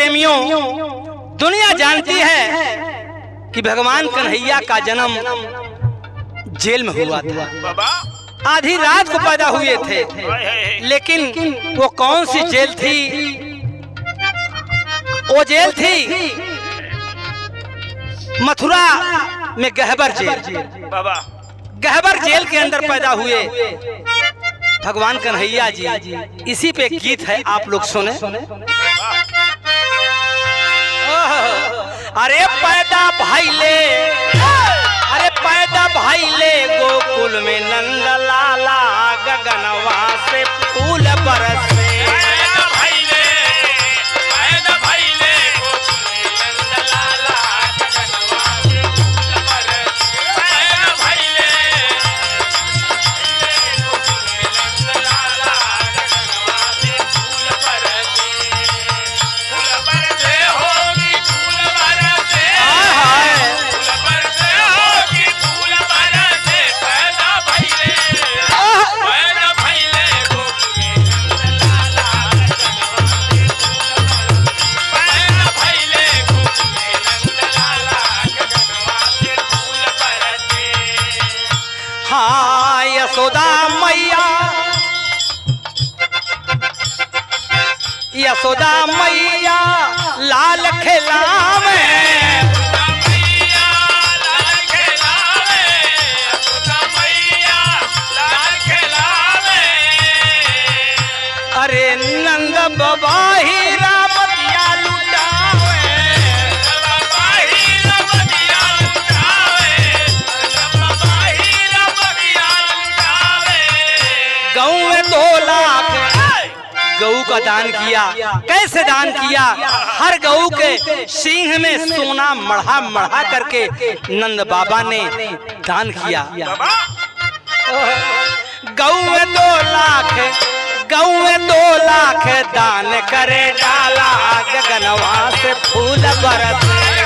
प्रेमियों, दुनिया जानती है कि भगवान कन्हैया का जन्म जेल में हुआ था। आधी रात को पैदा हुए थे, लेकिन वो कौन सी जेल थी? वो जेल थी मथुरा में गहबर जेल। गहबर जेल के अंदर पैदा हुए भगवान कन्हैया जी। इसी पे एक गीत है, आप लोग सुने। अरे पैदा भाई ले, अरे पैदा भाई ले गोकुल में नंद लाला, गगनवा से फूल बरसे। यशोदा मैया लाल खिलावे, अरे नंद बाबा ही रामतिया लुटावे, गऊ में 2 लाख गऊ का दान किया। कैसे दान किया? हर गऊ के सींग में सोना मढ़ा मढ़ा करके नंद बाबा ने दान किया। गऊ में 2 लाख, गऊ में 2 लाख दान करे डाला, गगनवा से फूल बरसे।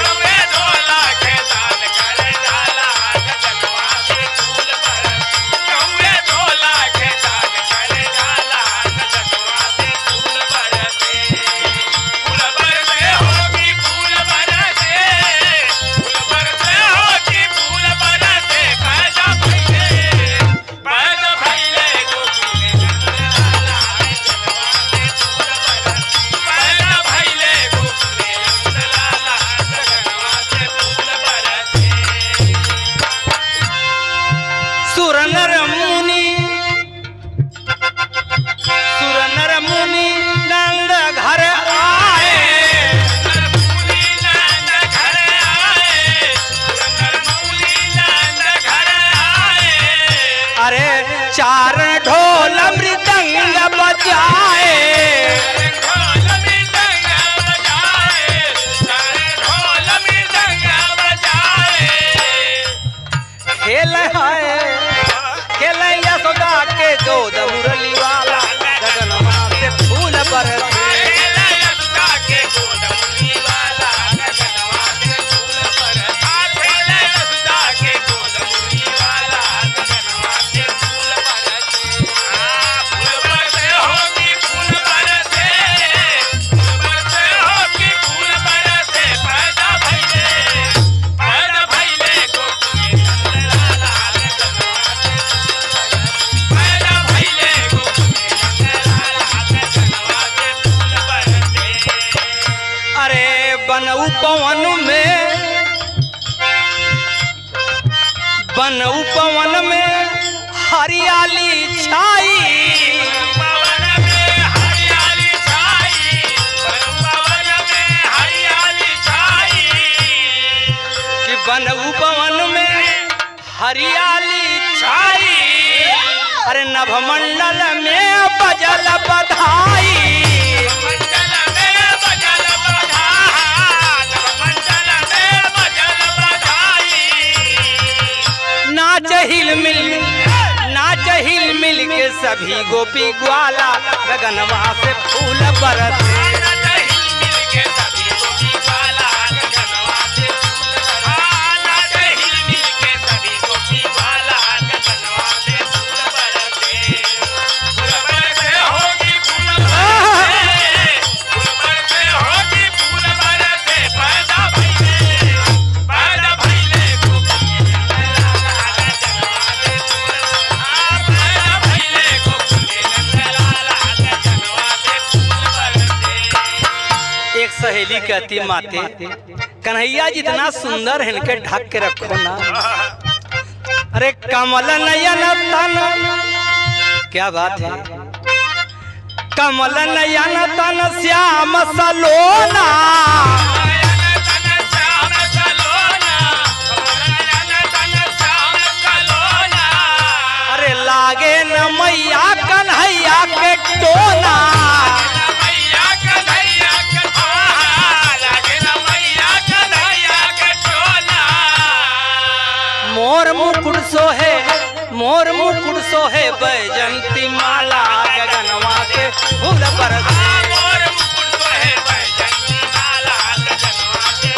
चार ढोल मृदंग बजाए, खेल है खेल यशोदा के गोद मुरली वाला, गगनवा से फूल बरसे। बनऊ पवन में हरियाली छाई, पवन में हरियाली छाई, पवन में हरियाली छाई, कि बनऊ पवन में हरियाली छाई। अरे नभमंडल में बजल बधाई, नाच हिल मिल के सभी गोपी ग्वाला, गगनवा से फूल बरसे। सहेली कहती माते कन्हैया जितना सुंदर है इनके ढक के रखो ना। अरे कमल नयन तन, क्या बात है, कमल नयन तन श्याम सलोना, अरे लागे न मैया कन्हैया के टोना, मोर मुकुट सोहे, मोर मुकुट सोहे बैजंती माला, गगनवा से फूल बरसे, मोर मुकुट सोहे बैजंती माला, गगनवा से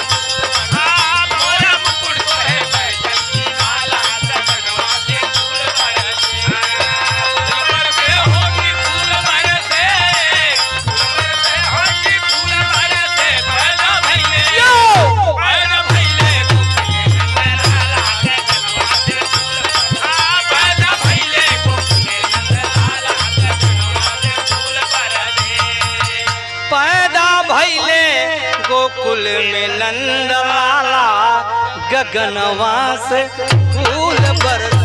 मोर मुकुट सोहे बैजंती माला, गगनवा से फूल बरसे, कमर में होगी फूल बरसे, कमर में होगी फूल बरसे, पैदा भइले पैदा भइले पैदा भइले गोकुल में नंद लाला, गगनवा से फूल बरसे।